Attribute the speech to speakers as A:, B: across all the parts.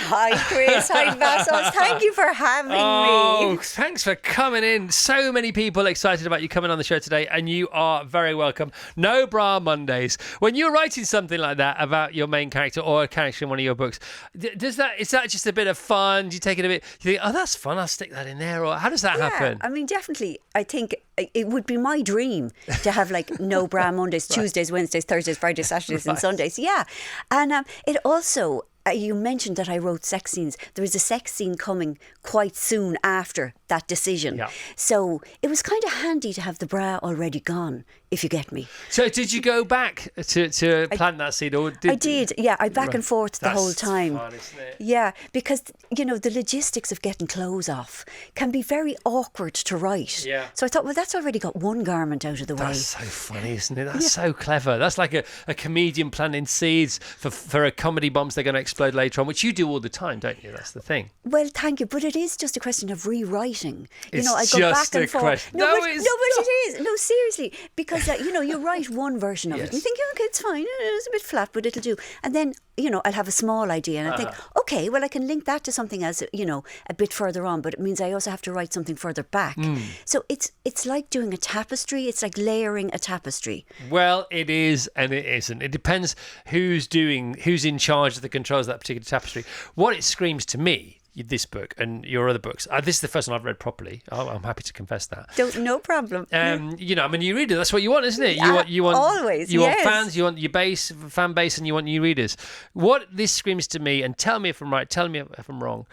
A: Hi, Chris. Hi, Vassos. Thank you for having me.
B: Oh, thanks for coming in. So many people excited about you coming on the show today, and you are very welcome. No Bra Mondays. When you're writing something like that about your main character or a character in one of your books, is that just a bit of fun? Do you take it a bit? You think, oh, that's fun. I'll stick that in there, or how does that happen?
A: I mean, definitely. I think it would be my dream to have like no bra Mondays,
B: Right.
A: Tuesdays, Wednesdays, Thursdays, Fridays, Saturdays, and
B: Right.
A: Sundays. Yeah, and it also. You mentioned that I wrote sex scenes. There is a sex scene coming quite soon after that decision.
B: Yeah.
A: So it was kind of handy to have the bra already gone, if you get me.
B: So did you go back to plant that seed? Or
A: I did, yeah. I back and forth the whole
B: That's
A: time.
B: fun, isn't it?
A: Yeah, because, the logistics of getting clothes off can be very awkward to write.
B: Yeah.
A: So I thought, well, that's already got one garment out of the way.
B: That's so funny, isn't it? That's so clever. That's like a comedian planting seeds for a comedy bombs they're going to explode later on, which you do all the time, don't you? That's the thing.
A: Well, thank you, but it is just a question of rewriting.
B: It's
A: I go
B: just
A: back and
B: a
A: forth.
B: question.
A: No,
B: No,
A: but
B: it's
A: it is. No, seriously, because you write one version of it, and you think, okay, it's fine. It's a bit flat, but it'll do. And then I'll have a small idea, and I think, okay, well, I can link that to something else, a bit further on. But it means I also have to write something further back. So it's like doing a tapestry. It's like layering a tapestry.
B: Well, it is and it isn't. It depends who's in charge of the controls of that particular tapestry. What it screams to me, this book and your other books, this is the first one I've read properly. I'm happy to confess that.
A: No problem.
B: You read it. That's what you want, isn't it? You want
A: always.
B: You
A: yes.
B: want fans. You want your fan base, and you want new readers. What this screams to me, and tell me if I'm right, tell me if I'm wrong,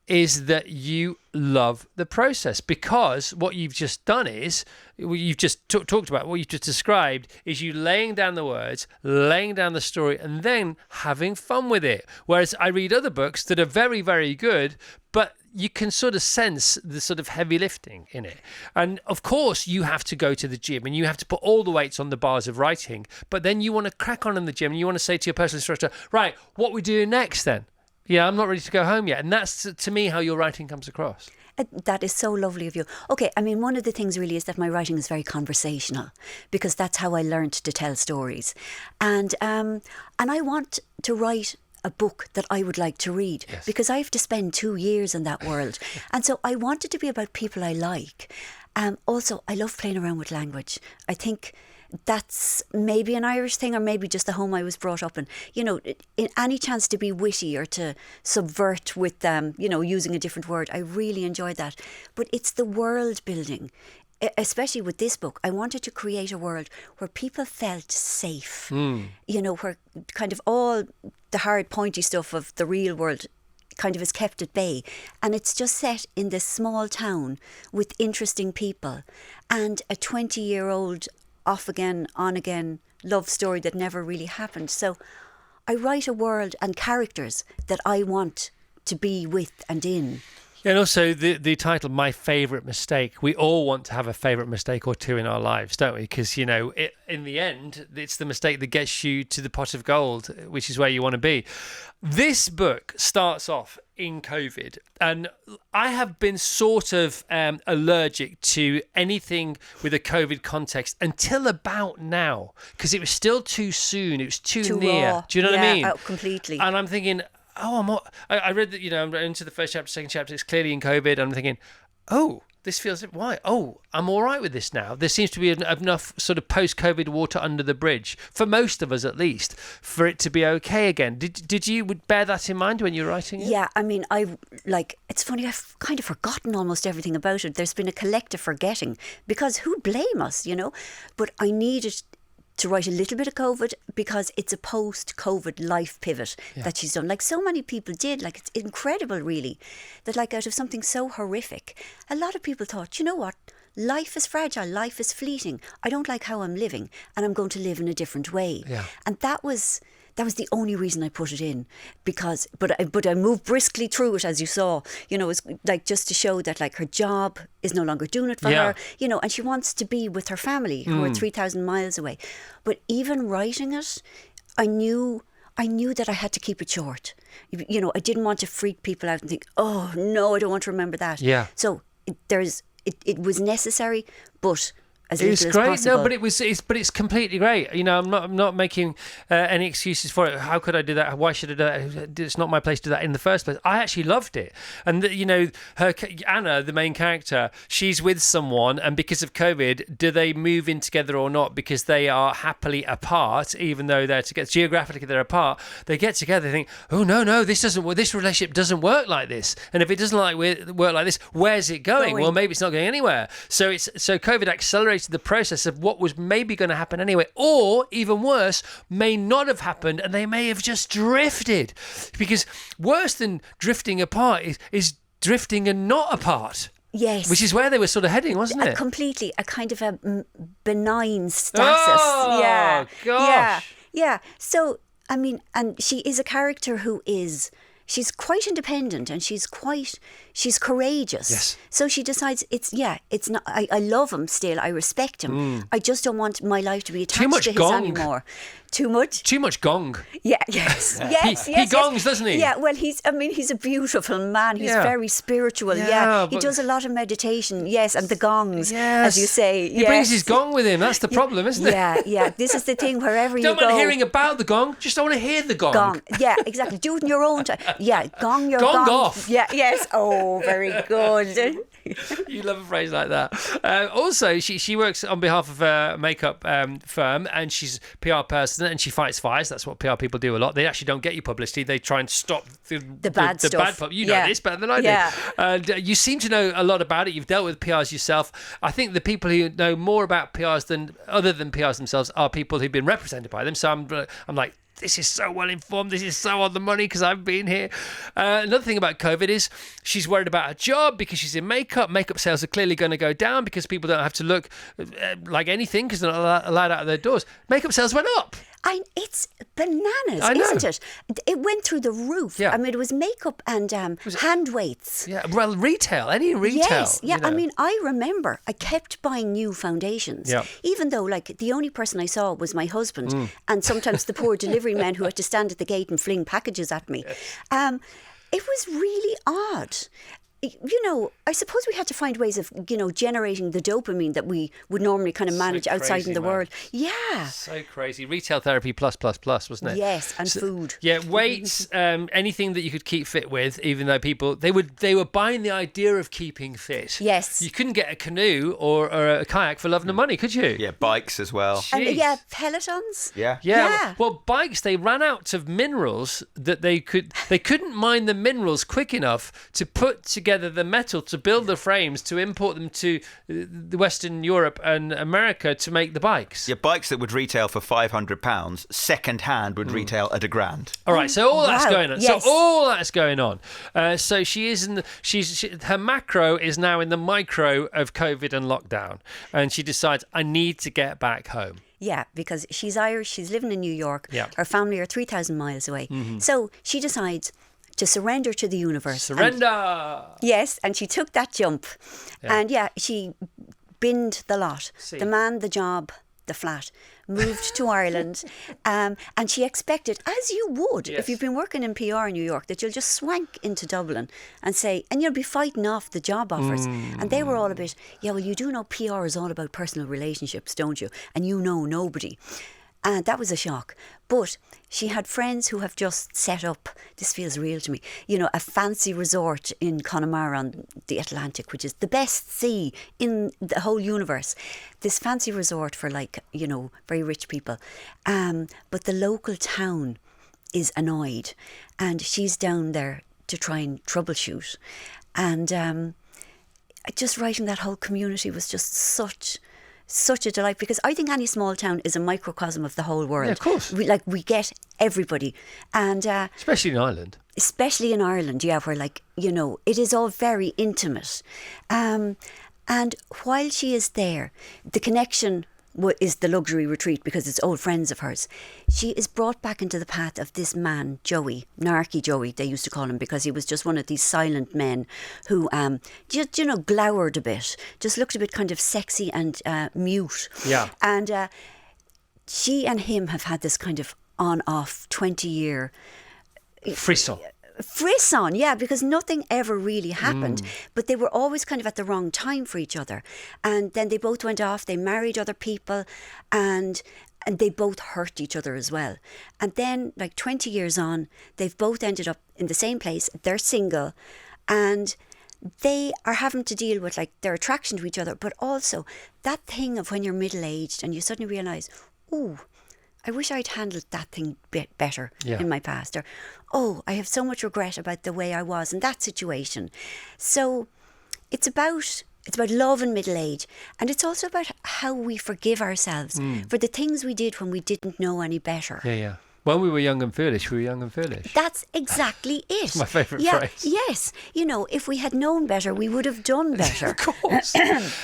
B: is that you love the process, because what you've just done is, you've just talked about, what you've just described is you laying down the words, laying down the story, and then having fun with it. Whereas I read other books that are very, very good, but you can sort of sense the sort of heavy lifting in it. And of course, you have to go to the gym and you have to put all the weights on the bars of writing, but then you want to crack on in the gym and you want to say to your personal instructor, right, what we do next then? Yeah, I'm not ready to go home yet. And that's, to me, how your writing comes across.
A: That is so lovely of you. Okay, I mean, one of the things really is that my writing is very conversational, because that's how I learned to tell stories. And I want to write a book that I would like to read, because I have to spend 2 years in that world. And so I want it to be about people I like. Also, I love playing around with language. I think that's maybe an Irish thing, or maybe just the home I was brought up in. In any chance to be witty or to subvert with using a different word, I really enjoyed that. But it's the world building, especially with this book. I wanted to create a world where people felt safe. Where kind of all the hard pointy stuff of the real world kind of is kept at bay, and it's just set in this small town with interesting people and a 20-year-old off again, on again love story that never really happened. So I write a world and characters that I want to be with and in.
B: And also the title, My Favourite Mistake. We all want to have a favourite mistake or two in our lives, don't we? Because, in the end, it's the mistake that gets you to the pot of gold, which is where you want to be. This book starts off in COVID, and I have been sort of allergic to anything with a COVID context until about now, because it was still too soon. It was too near.
A: Raw.
B: Do you know what I mean?
A: Completely.
B: And I'm thinking, I read that, I'm into the first chapter, second chapter, it's clearly in COVID, and I'm thinking, this feels, why? I'm all right with this now. There seems to be enough sort of post-COVID water under the bridge, for most of us at least, for it to be okay again. Did you bear that in mind when you were writing it?
A: Yeah, I mean, it's funny, I've kind of forgotten almost everything about it. There's been a collective forgetting, because who'd blame us, But I needed to write a little bit of COVID, because it's a post-COVID life pivot that she's done. Like so many people did. Like, it's incredible, really, that like out of something so horrific, a lot of people thought, you know what? Life is fragile. Life is fleeting. I don't like how I'm living, and I'm going to live in a different way. Yeah. And that was the only reason I put it in, because, but I moved briskly through it, as you saw. It's like just to show that like her job is no longer doing it for her, and she wants to be with her family who are 3,000 miles away. But even writing it, I knew that I had to keep it short. I didn't want to freak people out and think, oh no, I don't want to remember that. Yeah. So it was necessary, but as
B: It's
A: little as
B: great,
A: possible.
B: no, but it's completely great. You know, I'm not making any excuses for it. How could I do that? Why should I do that? It's not my place to do that in the first place. I actually loved it, and you know, Anna, the main character, she's with someone, and because of COVID, do they move in together or not? Because they are happily apart, even though they're together geographically, they're apart. They get together, they think, oh no, this doesn't work. This relationship doesn't work like this, and if it doesn't work like this, where's it going? Well, maybe it's not going anywhere. So COVID accelerated the process of what was maybe going to happen anyway, or even worse, may not have happened, and they may have just drifted. Because worse than drifting apart is drifting and not apart.
A: Yes.
B: Which is where they were sort of heading, wasn't it?
A: Completely. A kind of a benign stasis.
B: Oh,
A: yeah.
B: gosh.
A: Yeah. So, I mean, and she is a character who she's quite independent, and she's courageous.
B: Yes.
A: So she decides it's not, I love him still, I respect him. I just don't want my life to be attached to his anymore. Too much?
B: Too much gong.
A: Yeah, yes.
B: He gongs, doesn't he?
A: Yeah, well, he's a beautiful man. He's very spiritual. Yeah. He does a lot of meditation. Yes, and the gongs, as you say.
B: He brings his gong with him. That's the problem, isn't it?
A: Yeah. This is the thing, wherever you go.
B: Don't mind hearing about the gong, just don't want to hear the gong.
A: Gong. Yeah, exactly. Do it in your own time. Yeah, gong your
B: gong off.
A: Yeah, yes. Oh, very good.
B: You love a phrase like that. Also, she works on behalf of a makeup firm, and she's a PR person, and she fights fires. That's what PR people do a lot. They actually don't get you publicity. They try and stop the bad stuff. Bad pub. You know this better than I do. And you seem to know a lot about it. You've dealt with PRs yourself. I think the people who know more about PRs other than PRs themselves are people who've been represented by them. So I'm like, this is so well informed. This is so on the money because I've been here. Another thing about COVID is she's worried about her job because she's in makeup. Makeup sales are clearly going to go down because people don't have to look like anything because they're not allowed out of their doors. Makeup sales went up.
A: It's bananas, isn't it? It went through the roof.
B: Yeah.
A: I mean, it was makeup and hand weights.
B: Yeah, well, any retail.
A: Yes, yeah.
B: You know.
A: I mean, I remember I kept buying new foundations, even though, like, the only person I saw was my husband, and sometimes the poor delivery man who had to stand at the gate and fling packages at me. Yes. It was really odd. You know, I suppose we had to find ways of, generating the dopamine that we would normally kind of manage outside in the world. Yeah.
B: So crazy. Retail therapy plus, wasn't it?
A: Yes, and food.
B: Yeah, weights, anything that you could keep fit with, even though people, they were buying the idea of keeping fit.
A: Yes.
B: You couldn't get a canoe or a kayak for love nor money, could you?
C: Yeah, bikes as well.
A: And, pelotons.
C: Yeah.
B: Well, bikes, they ran out of minerals that they couldn't mine the minerals quick enough to put together the metal to build the frames to import them to the Western Europe and America to make the bikes.
C: Yeah, bikes that would retail for £500, second hand would retail at £1,000.
B: All right, so all that's going on.
A: Yes.
B: So all that's going on. So she is her macro is now in the micro of COVID and lockdown, and she decides, I need to get back home.
A: Yeah, because she's Irish, she's living in New York.
B: Yeah.
A: Her family are 3,000 miles away. So she decides to surrender to the universe.
B: Surrender!
A: Yes, and she took that jump. Yeah. And she binned the lot. The man, the job, the flat. Moved to Ireland. And she expected, as you would, if you've been working in PR in New York, that you'll just swank into Dublin and you'll be fighting off the job offers. And they were all a bit, well, you do know PR is all about personal relationships, don't you? And you know nobody. And that was a shock. But she had friends who have just set up, this feels real to me, a fancy resort in Connemara on the Atlantic, which is the best sea in the whole universe. This fancy resort for very rich people. But the local town is annoyed, and she's down there to try and troubleshoot. And just writing that whole community was just such a delight, because I think any small town is a microcosm of the whole world.
B: Yeah, of course.
A: We get everybody. And
B: especially in Ireland.
A: Especially in Ireland, where it is all very intimate. And while she is there, the connection is the luxury retreat because it's old friends of hers. She is brought back into the path of this man, Joey, Narky Joey, they used to call him, because he was just one of these silent men who just, glowered a bit, just looked a bit kind of sexy and mute.
B: Yeah.
A: And she and him have had this kind of on-off 20-year...
B: Frisson.
A: frisson, yeah, because nothing ever really happened, but they were always kind of at the wrong time for each other. And then they both went off, they married other people, and they both hurt each other as well. And then, like 20 years on, they've both ended up in the same place. They're single, and they are having to deal with like their attraction to each other, but also that thing of when you're middle-aged and you suddenly realise, oh, I wish I'd handled that thing bit better in my past. Or, oh, I have so much regret about the way I was in that situation. So it's about love in middle age. And it's also about how we forgive ourselves for the things we did when we didn't know any better.
B: Yeah. When we were young and foolish, we were young and foolish.
A: That's exactly it.
B: My favourite phrase.
A: Yes. You know, if we had known better, we would have done better.
B: Of course.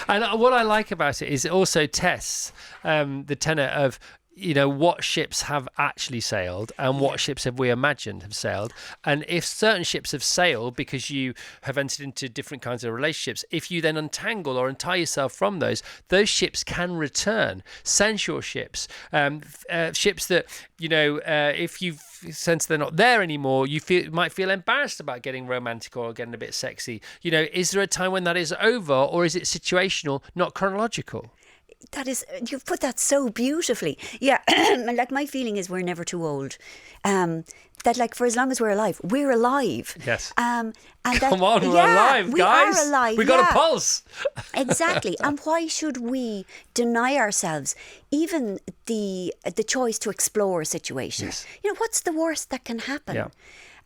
B: And what I like about it is it also tests the tenet of, you know, what ships have actually sailed and what ships have we imagined have sailed. And if certain ships have sailed because you have entered into different kinds of relationships, if you then untangle or untie yourself from those ships can return. Sensual ships, ships that, you know, if you sense they're not there anymore, you might feel embarrassed about getting romantic or getting a bit sexy. You know, is there a time when that is over, or is it situational, not chronological?
A: That is, you've put that so beautifully. Yeah, and like my feeling is we're never too old. That like for as long as we're alive.
B: Yes.
A: And
B: Come on, we're alive, guys.
A: We are alive.
B: We got a pulse.
A: Exactly. And why should we deny ourselves even the choice to explore a situation?
B: Yes.
A: You know, what's the worst that can happen?
B: Yeah.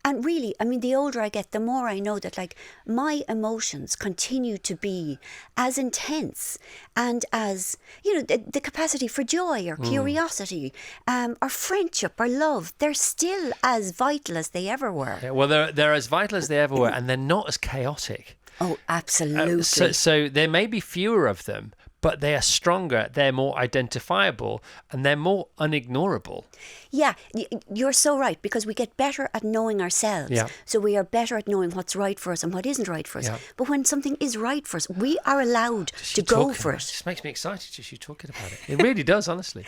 A: And really, I mean, the older I get, the more I know that, like, my emotions continue to be as intense and as, you know, the capacity for joy or curiosity or friendship or love, they're still as vital as they ever were.
B: Yeah, well, they're as vital as they ever were, and they're not as chaotic.
A: Oh, absolutely.
B: So there may be fewer of them, but they are stronger, they're more identifiable, and they're more unignorable.
A: Yeah, you're so right, because we get better at knowing ourselves.
B: Yeah.
A: So we are better at knowing what's right for us and what isn't right for us.
B: Yeah.
A: But when something is right for us, we are allowed to go for it.
B: It just makes me excited just you talking about it. It really does, honestly.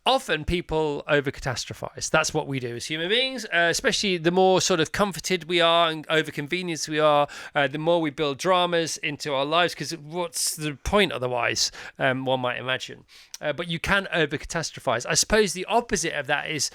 B: Often people over-catastrophize. That's what we do as human beings, especially the more sort of comforted we are and over-convenienced we are, the more we build dramas into our lives, because what's the point otherwise, one might imagine. But you can over-catastrophize. I suppose the opposite of that is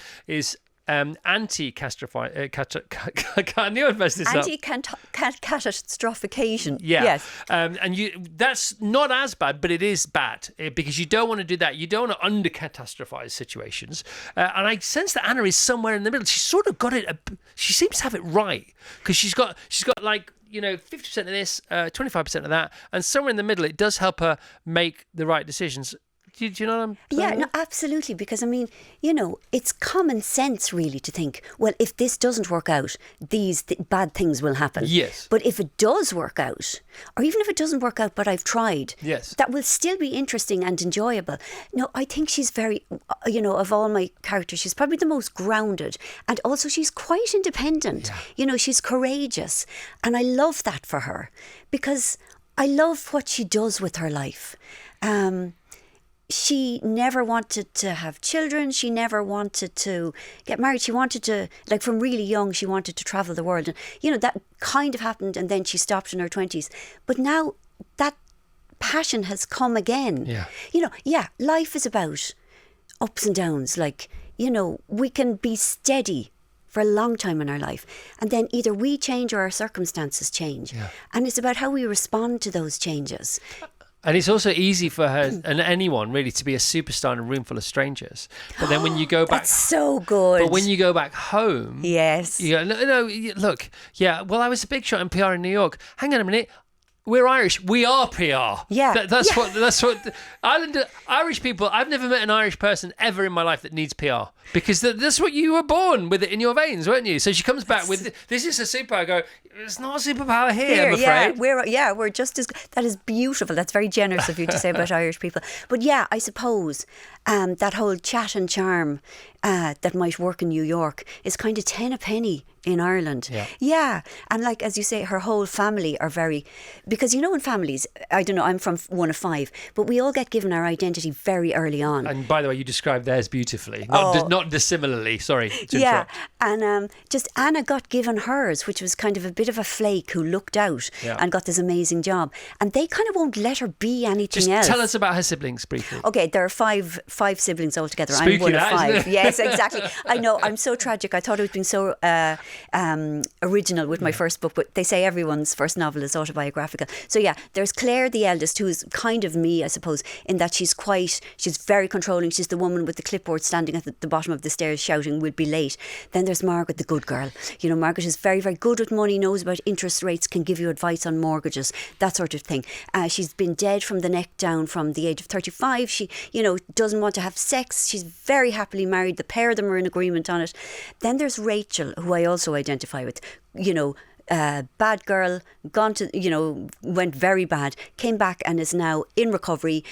B: anti-catastrophize. I knew I'd mess this up.
A: Anti-catastrophication.
B: Yeah.
A: Yes.
B: And that's not as bad, but it is bad because you don't want to do that. You don't want to under-catastrophize situations. And I sense that Anna is somewhere in the middle. She's sort of got it. She seems to have it right, because she's got like, you know, 50% of this, 25% of that, and somewhere in the middle, it does help her make the right decisions. Do you know what I'm saying?
A: Yeah, no, absolutely. Because, I mean, you know, it's common sense really to think, well, if this doesn't work out, these bad things will happen.
B: Yes.
A: But if it does work out, or even if it doesn't work out, but I've tried,
B: yes,
A: that will still be interesting and enjoyable. No, I think she's very, you know, of all my characters, she's probably the most grounded. And also she's quite independent. Yeah. You know, she's courageous. And I love that for her, because I love what she does with her life. She never wanted to have children. She never wanted to get married. She wanted to, like, from really young, she wanted to travel the world. And, you know, that kind of happened, and then she stopped in her 20s. But now that passion has come again.
B: Yeah.
A: You know, yeah, life is about ups and downs. Like, you know, we can be steady for a long time in our life, and then either we change or our circumstances change. Yeah. And it's about how we respond to those changes.
B: And it's also easy for her and anyone really to be a superstar in a room full of strangers. But then when you go back,
A: that's so good.
B: But when you go back home,
A: yes,
B: you go, no, look, yeah. Well, I was a big shot in PR in New York. Hang on a minute. We're Irish. We are PR.
A: Yeah.
B: That's what Irish people. I've never met an Irish person ever in my life that needs PR, because that's what you were born with it in your veins, weren't you? So she comes back with, this is a superpower. I go, it's not a superpower here, I'm afraid.
A: We're just as, that is beautiful. That's very generous of you to say about Irish people. But yeah, I suppose that whole chat and charm that might work in New York is kind of 10 a penny in Ireland. Yeah. And like, as you say, her whole family are very, because, you know, in families, I don't know, I'm from one of 5, but we all get given our identity very early on.
B: And by the way, you described theirs beautifully. Not not dissimilarly. Sorry to
A: Yeah,
B: interrupt.
A: and just Anna got given hers, which was kind of a bit of a flake who looked out
B: Yeah.
A: and got this amazing job. And they kind of won't let her be anything
B: Just
A: else.
B: tell us about her siblings briefly.
A: Okay, there are five siblings altogether.
B: Spooky,
A: I'm one of
B: that, isn't
A: five.
B: it?
A: Yes, exactly. I know. I'm so tragic. I thought it was being so original with my first book, but they say everyone's first novel is autobiographical. So yeah, there's Claire, the eldest, who's kind of me, I suppose, in that she's very controlling. She's the woman with the clipboard standing at the bottom of the stairs shouting, "We'll be late." Then there's Margaret, the good girl. You know, Margaret is very, very good with money, knows about interest rates, can give you advice on mortgages, that sort of thing. She's been dead from the neck down from the age of 35. She, doesn't want to have sex. She's very happily married. The pair of them are in agreement on it. Then there's Rachel, who I also identify with. Bad girl, went very bad, came back and is now in recovery,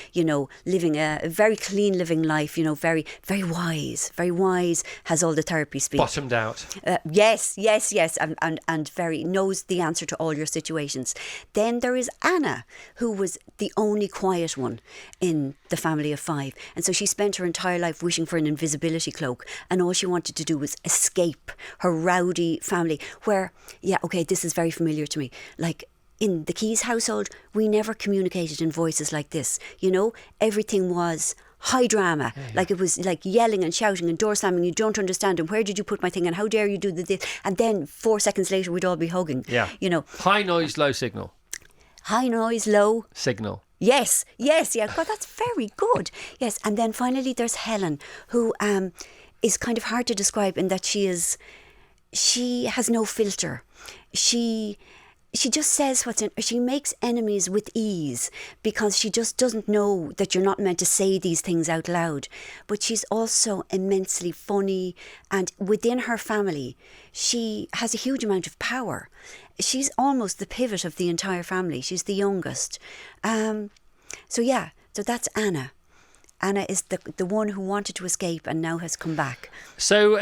A: living a very clean living life, very, very wise, has all the therapy speak.
B: Bottomed out.
A: Yes, and very knows the answer to all your situations. Then there is Anna, who was the only quiet one in the family of five. And so she spent her entire life wishing for an invisibility cloak, and all she wanted to do was escape her rowdy family where, this is very familiar to me. Like in the Keyes household, we never communicated in voices like this. Everything was high drama. Yeah. Like it was like yelling and shouting and door slamming. You don't understand. And where did you put my thing? And how dare you do this? And then 4 seconds later, we'd all be hugging.
B: Yeah. High noise, low signal.
A: High noise, low
B: signal.
A: Yes. Yeah. God, that's very good. Yes. And then finally, there's Helen, who is kind of hard to describe in that she has no filter. She just says what's in. She makes enemies with ease because she just doesn't know that you're not meant to say these things out loud. But she's also immensely funny, and within her family, she has a huge amount of power. She's almost the pivot of the entire family. She's the youngest. So that's Anna. Anna is the one who wanted to escape and now has come back.
B: So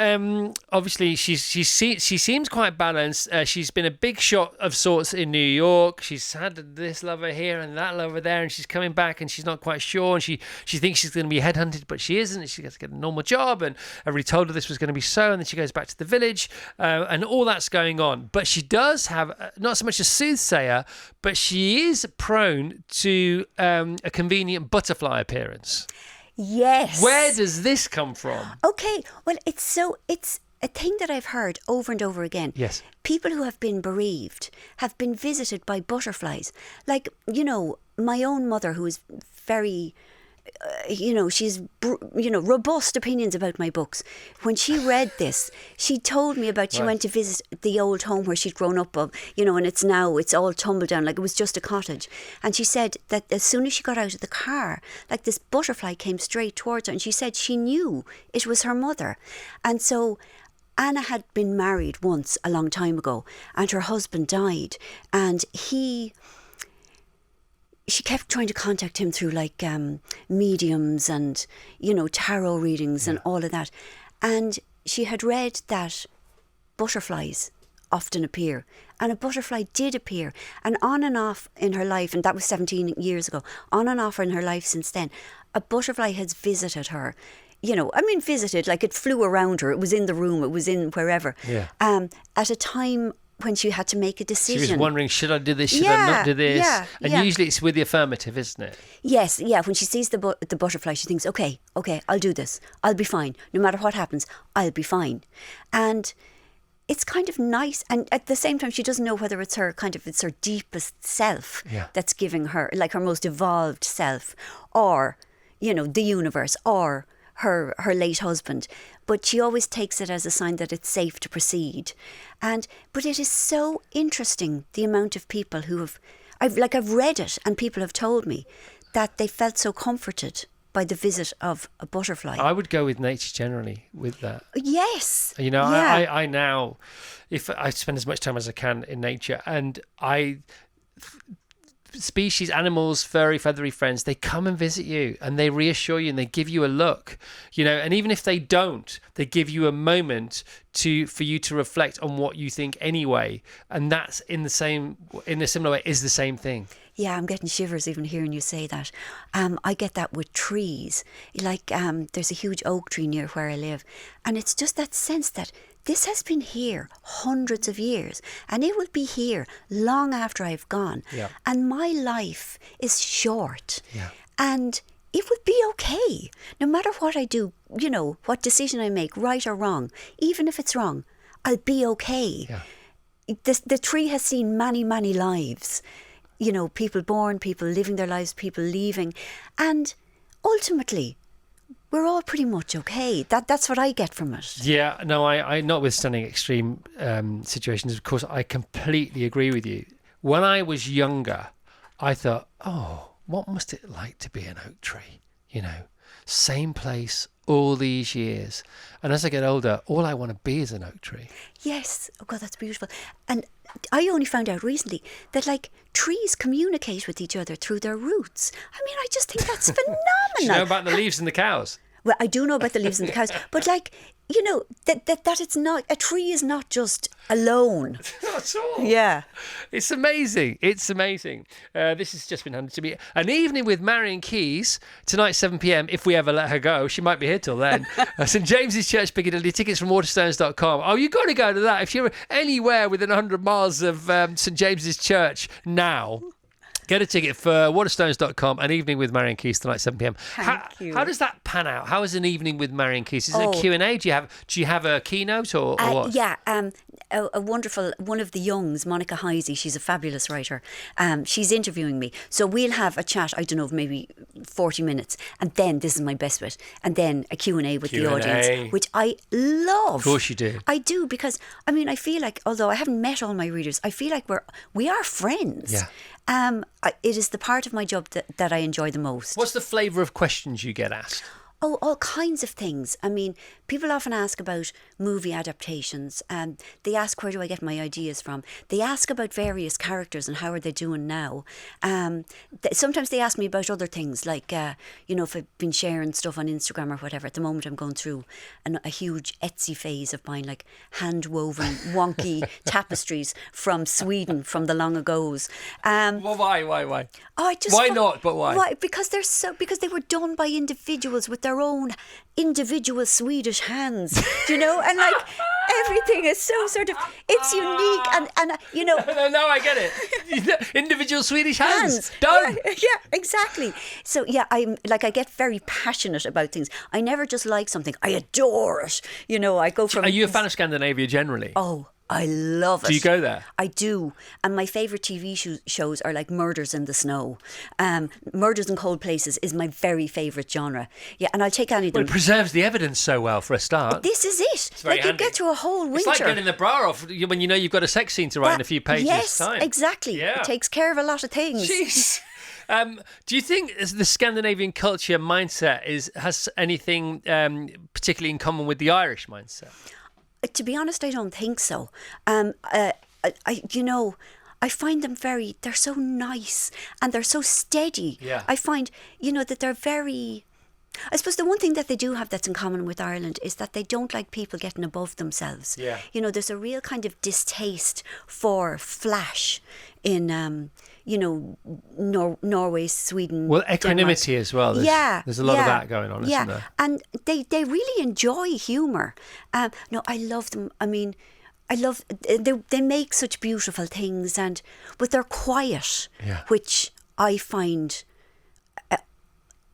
B: obviously she seems quite balanced. She's been a big shot of sorts in New York. She's had this lover here and that lover there, and she's coming back and she's not quite sure, and she thinks she's going to be headhunted, but she isn't. She has to get a normal job, and everybody told her this was going to be so, and then she goes back to the village, and all that's going on. But she does have not so much a soothsayer, but she is prone to a convenient butterfly appearance.
A: Yes.
B: Where does this come from?
A: Okay, well, it's a thing that I've heard over and over again.
B: Yes.
A: People who have been bereaved have been visited by butterflies. Like, my own mother, who is very, she's, robust opinions about my books. When she read this, she told me about, she went to visit the old home where she'd grown up of, and it's all tumbled down, like it was just a cottage. And she said that as soon as she got out of the car, like this butterfly came straight towards her, and she said she knew it was her mother. And so Anna had been married once a long time ago, and her husband died, and she kept trying to contact him through like mediums and, tarot readings and all of that. And she had read that butterflies often appear. And a butterfly did appear. And on and off in her life, and that was 17 years ago, on and off in her life since then, a butterfly has visited her. Visited, like it flew around her. It was in the room. It was in wherever.
B: Yeah.
A: At a time when she had to make a decision.
B: She was wondering, should I do this? Should I not do this?
A: Yeah,
B: and usually it's with the affirmative, isn't it?
A: Yes, yeah. When she sees the butterfly, she thinks, okay, I'll do this. I'll be fine. No matter what happens, I'll be fine. And it's kind of nice. And at the same time, she doesn't know whether it's her deepest self that's giving her, like her most evolved self, or, the universe, or her late husband. But she always takes it as a sign that it's safe to proceed. But it is so interesting, the amount of people who I've read it, and people have told me that they felt so comforted by the visit of a butterfly.
B: I would go with nature generally with that.
A: Yes.
B: I now, if I spend as much time as I can in nature, and species, animals, furry, feathery friends, they come and visit you and they reassure you and they give you a look, and even if they don't, they give you a moment for you to reflect on what you think anyway. And that's in a similar way is the same thing.
A: Yeah, I'm getting shivers even hearing you say that. I get that with trees. Like, there's a huge oak tree near where I live, and it's just that sense that this has been here hundreds of years, and it will be here long after I've gone.
B: Yeah.
A: And my life is short.
B: Yeah.
A: And it would be okay, no matter what I do, what decision I make, right or wrong. Even if it's wrong, I'll be okay.
B: Yeah.
A: The tree has seen many, many lives. People born, people living their lives, people leaving. And ultimately, we're all pretty much okay. That's what I get from it.
B: Yeah, no, I notwithstanding extreme situations, of course, I completely agree with you. When I was younger, I thought, what must it like to be an oak tree? Same place all these years. And as I get older, all I want to be is an oak tree.
A: Yes. Oh, God, that's beautiful. And I only found out recently that, like, trees communicate with each other through their roots. I mean, I just think that's phenomenal.
B: Do you know about the leaves and the cows?
A: Well, I do know about the leaves and the cows, but, like, that it's not, a tree is not just alone.
B: Not at all.
A: Yeah.
B: It's amazing. It's amazing. This has just been handed to me. An evening with Marian Keyes, tonight 7 p.m, if we ever let her go. She might be here till then. St James's Church, Piccadilly. Tickets from waterstones.com. Oh, you've got to go to that. If you're anywhere within 100 miles of St James's Church now, get a ticket for waterstones.com. An evening with Marian Keyes tonight, 7 p.m.
A: Thank you.
B: How does that pan out? How is an evening with Marian Keyes? Is it
A: Oh.
B: a Q&A? Do you have a keynote or what?
A: Yeah, a wonderful, one of the youngs, Monica Heisey, she's a fabulous writer. She's interviewing me. So we'll have a chat, I don't know, maybe 40 minutes. And then, this is my best bit, and then a Q&A with the audience, which I love.
B: Of course you do.
A: I do, because, I mean, I feel like, although I haven't met all my readers, I feel like we are friends.
B: Yeah.
A: It is the part of my job that I enjoy the most.
B: What's the flavour of questions you get asked?
A: Oh, all kinds of things. I mean, people often ask about movie adaptations. They ask, where do I get my ideas from? They ask about various characters and how are they doing now. Sometimes they ask me about other things, like, if I've been sharing stuff on Instagram or whatever. At the moment, I'm going through a huge Etsy phase of buying, like, hand-woven, wonky tapestries from Sweden, from the long agos.
B: Well, why?
A: Oh,
B: Why not, but why?
A: Because they were done by individuals with their own individual Swedish hands, and like everything is so sort of, it's unique and
B: No, I get it. Individual Swedish hands. Done.
A: Yeah, exactly. So yeah, I get very passionate about things. I never just like something. I adore it. I go from.
B: Are you a fan of Scandinavia generally?
A: Oh, I love it.
B: Do you go there?
A: I do. And my favourite TV shows are like Murders in the Snow. Murders in Cold Places is my very favourite genre. Yeah, and I'll take any of
B: Well,
A: them.
B: it preserves the evidence so well for a start.
A: This is it.
B: very
A: Like,
B: handy.
A: you get through a whole winter.
B: It's like getting the bra off when you know you've got a sex scene to write in a few pages'
A: yes,
B: time.
A: exactly.
B: Yeah.
A: It takes care of a lot of things.
B: Jeez. Do you think the Scandinavian culture mindset has anything particularly in common with the Irish mindset?
A: To be honest, I don't think so. I find them they're so nice and they're so steady.
B: Yeah.
A: I find, that they're very... I suppose the one thing that they do have that's in common with Ireland is that they don't like people getting above themselves.
B: Yeah.
A: There's a real kind of distaste for flash in, Norway, Sweden.
B: Well, equanimity
A: Denmark.
B: as well. There's a lot of that going on, isn't there?
A: And they really enjoy humour. No, I love them. I mean, they make such beautiful things, but they're quiet, which I find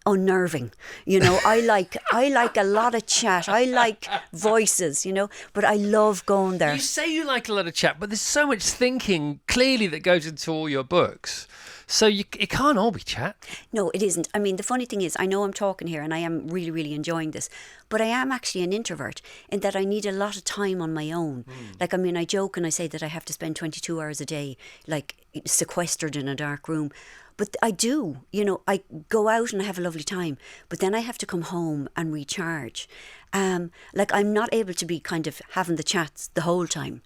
A: unnerving. I like a lot of chat. I like voices, but I love going there.
B: You say you like a lot of chat, but there's so much thinking clearly that goes into all your books. So it can't all be chat.
A: No, it isn't. I mean, the funny thing is, I know I'm talking here and I am really, really enjoying this, but I am actually an introvert in that I need a lot of time on my own. Like, I mean, I joke and I say that I have to spend 22 hours a day, like, sequestered in a dark room. But I do, I go out and I have a lovely time, but then I have to come home and recharge. Like, I'm not able to be kind of having the chats the whole time.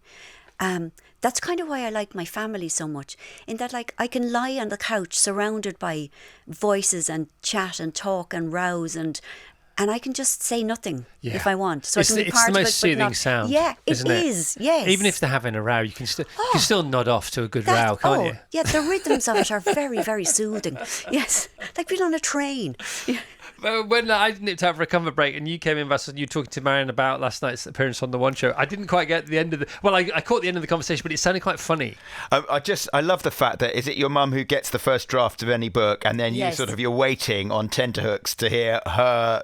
A: That's kind of why I like my family so much, in that, like, I can lie on the couch surrounded by voices and chat and talk and rows and and I can just say nothing
B: Yeah.
A: if I want. So
B: It's
A: I can be
B: the
A: part of
B: most
A: it, but
B: soothing
A: not-
B: sound.
A: Yeah,
B: isn't
A: it is. Yes.
B: Even if they're having a row, you can still nod off to a good row, can't you?
A: Yeah, the rhythms of it are very, very soothing. Yes, like being on a train. Yeah.
B: When I nipped out for a comfort break and you came in, Vass, and you were talking to Marian about last night's appearance on The One Show, I didn't quite get the end of the... Well, I caught the end of the conversation, but it sounded quite funny.
C: I love the fact that, is it your mum who gets the first draft of any book, and then
A: Yes.
C: you're waiting on tenterhooks to hear her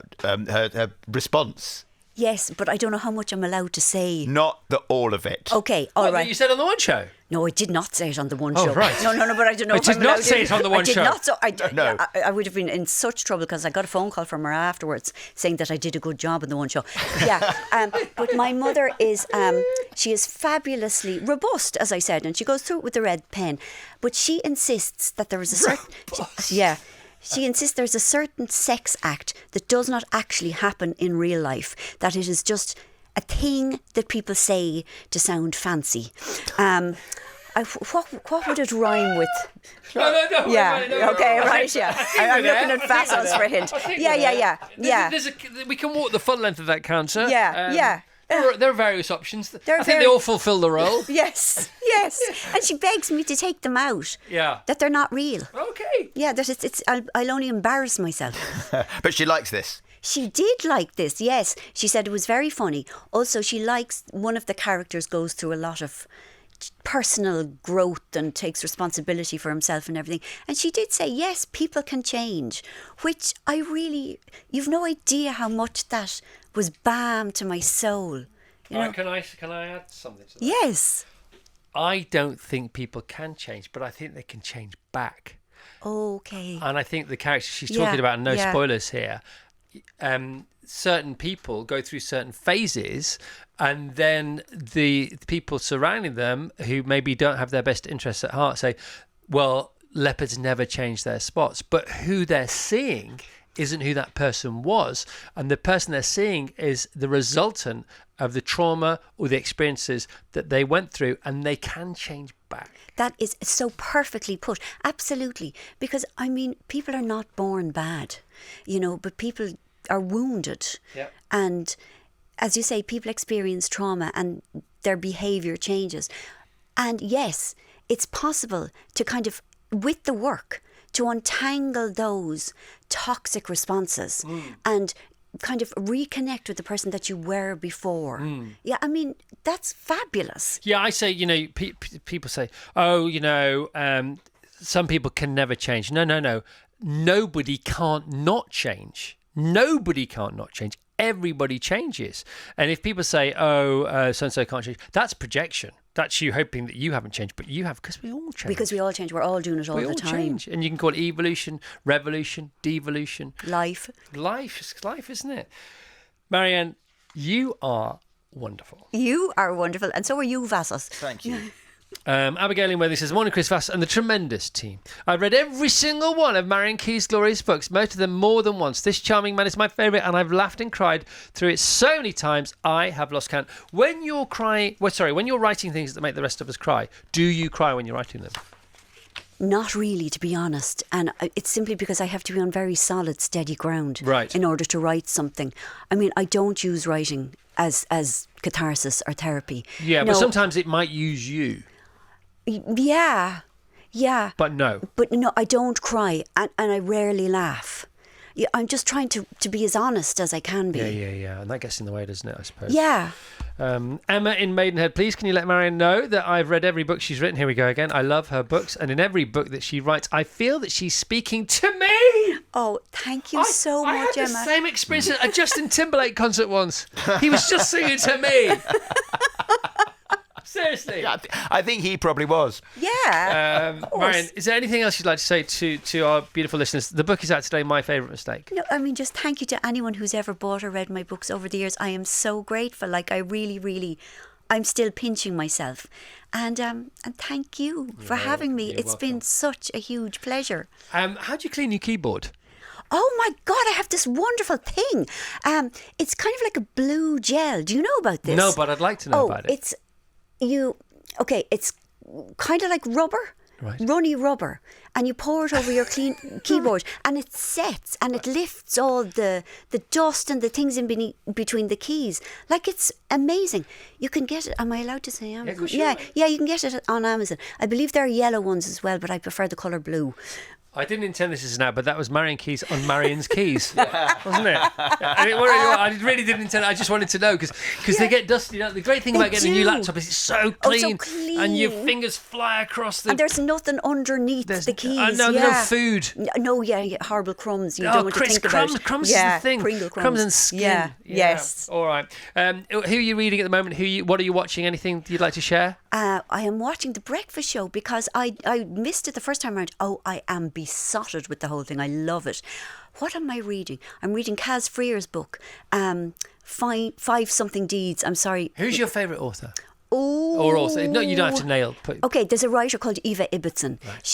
C: response?
A: Yes, but I don't know how much I'm allowed to say.
C: Not all of it.
A: Okay, all
B: What,
A: right.
B: you said on The One Show?
A: No, I did not say it on The One
B: Oh,
A: Show.
B: right.
A: No, but I don't know
B: I
A: if
B: did
A: I'm
B: not
A: allowed
B: say
A: to.
B: it on The One
A: I did
B: Show.
A: not.
C: No.
A: I would have been in such trouble because I got a phone call from her afterwards saying that I did a good job on The One Show. Yeah, but my mother is, she is fabulously robust, as I said, and she goes through it with the red pen. But she insists that there is a certain... Yeah. She insists there's a certain sex act that does not actually happen in real life, that it is just a thing that people say to sound fancy. What would it rhyme with?
B: No.
A: Yeah.
B: wait, no,
A: Okay.
B: no.
A: Right. Yeah. I'm looking at Vassos for a hint. Yeah.
B: We can walk the full length of that counter.
A: Yeah.
B: There are various options.
A: There are
B: I think they
A: very-
B: all fulfil the role.
A: Yes. And she begs me to take them out.
B: Yeah.
A: That they're not real.
B: Okay.
A: Yeah. That it's. I'll only embarrass myself.
C: But she likes this.
A: She did like this, yes. She said it was very funny. Also, she likes one of the characters goes through a lot of personal growth and takes responsibility for himself and everything. And she did say, yes, people can change, which you've no idea how much that was balm to my soul. You know?
B: Can I add something to that?
A: Yes.
B: I don't think people can change, but I think they can change back.
A: Okay.
B: And I think the character she's
A: Yeah,
B: talking about, and no
A: yeah.
B: spoilers here, certain people go through certain phases, and then the people surrounding them who maybe don't have their best interests at heart say, well, leopards never change their spots. But who they're seeing isn't who that person was. And the person they're seeing is the resultant of the trauma or the experiences that they went through, and they can change back.
A: That is so perfectly put. Absolutely. Because, I mean, people are not born bad, but people are wounded.
B: Yep.
A: And as you say, people experience trauma and their behaviour changes. And yes, it's possible to kind of, with the work, to untangle those toxic responses and kind of reconnect with the person that you were before. Yeah, I mean, that's fabulous.
B: Yeah, I say, people say, some people can never change. No. Nobody can't not change. Nobody can't not change. Everybody changes. And if people say, so-and-so can't change, that's projection. That's you hoping that you haven't changed, but you have, because we all change.
A: Because we all change. We're all doing it all
B: we
A: the
B: all
A: time.
B: change. And you can call it evolution, revolution, devolution.
A: Life.
B: Life is life, isn't it? Marianne, you are wonderful.
A: You are wonderful. And so are you, Vassos.
C: Thank you.
B: Abigail in Worthing says, morning Chris Vass and the tremendous team. I've read every single one of Marian Keyes' glorious books, most of them more than once. This charming man is my favourite, and I've laughed and cried through it so many times I have lost count. When you're writing things that make the rest of us cry, do you cry when you're writing them?
A: Not really, to be honest. And it's simply because I have to be on very solid, steady ground
B: Right.
A: in order to write something. I mean, I don't use writing as catharsis or therapy.
B: Yeah,
A: No,
B: but sometimes it might use you.
A: Yeah.
B: But no.
A: But no, I don't cry, and I rarely laugh. Yeah, I'm just trying to be as honest as I can be.
B: Yeah. And that gets in the way, doesn't it, I suppose?
A: Yeah.
B: Emma in Maidenhead, please can you let Marian know that I've read every book she's written. Here we go again. I love her books, and in every book that she writes, I feel that she's speaking to me.
A: Oh, thank you so
B: I
A: much,
B: had
A: Emma.
B: the same experience at a Justin Timberlake concert once. He was just singing to me. Seriously.
C: Yeah, I think he probably was.
A: Yeah.
B: Marian, is there anything else you'd like to say to our beautiful listeners? The book is out today, My Favourite Mistake.
A: No, I mean, just thank you to anyone who's ever bought or read my books over the years. I am so grateful. Like, I really, really, I'm still pinching myself. And thank you for having me.
B: You're
A: It's
B: welcome.
A: been such a huge pleasure.
B: How do you clean your keyboard?
A: Oh my God, I have this wonderful thing. It's kind of like a blue gel. Do you know about this?
B: No, but I'd like to know about it.
A: It's kind of like rubber,
B: Right.
A: runny rubber, and you pour it over your keyboard, and it sets and it lifts all the dust and the things in between the keys. Like, it's amazing. You can get it. Am I allowed to say Amazon? Yeah, you can get it on Amazon. I believe there are yellow ones as well, but I prefer the colour blue.
B: I didn't intend this as an ad, but that was Marian Keyes on Marian's Keys, wasn't it? And I really didn't intend it. I just wanted to know because they get dusty. The great thing about getting a new laptop is it's so clean, and your fingers fly across the.
A: And there's nothing underneath the keys.
B: No, no food.
A: No, horrible crumbs. You don't want to think about it.
B: Crumbs is the thing.
A: Pringle
B: crumbs and skin.
A: Yeah. Yes.
B: All right. Who are you reading at the moment? What are you watching? Anything you'd like to share?
A: I am watching The Breakfast Show because I missed it the first time around. Oh, I am besotted with the whole thing. I love it. What am I reading? I'm reading Kaz Freer's book, Five Something Deeds. I'm sorry.
B: Who's your favourite author?
A: Oh.
B: Or author? No, you don't have to nail.
A: Okay, there's a writer called Eva Ibbotson.
B: Right.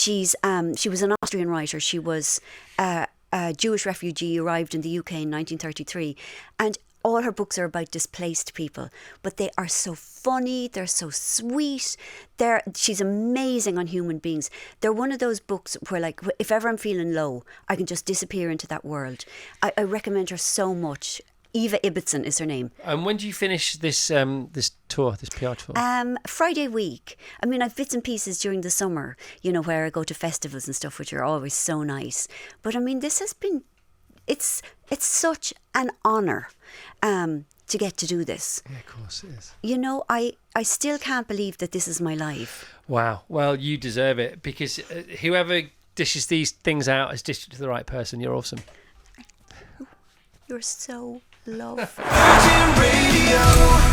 A: She was an Austrian writer. She was a Jewish refugee, arrived in the UK in 1933, and all her books are about displaced people, but they are so funny, they're so sweet, she's amazing on human beings. They're one of those books where, like, if ever I'm feeling low, I can just disappear into that world. I recommend her so much. Eva Ibbotson is her name.
B: And when do you finish this this tour, this PR tour?
A: Friday week. I mean, I've bits and pieces during the summer, where I go to festivals and stuff, which are always so nice. But I mean, this has been, it's such an honour to get to do this.
B: Yeah, of course it is.
A: I still can't believe that this is my life.
B: Wow. Well, you deserve it, because whoever dishes these things out has dished it to the right person. You're awesome.
A: You're so lovely.
D: Virgin Radio.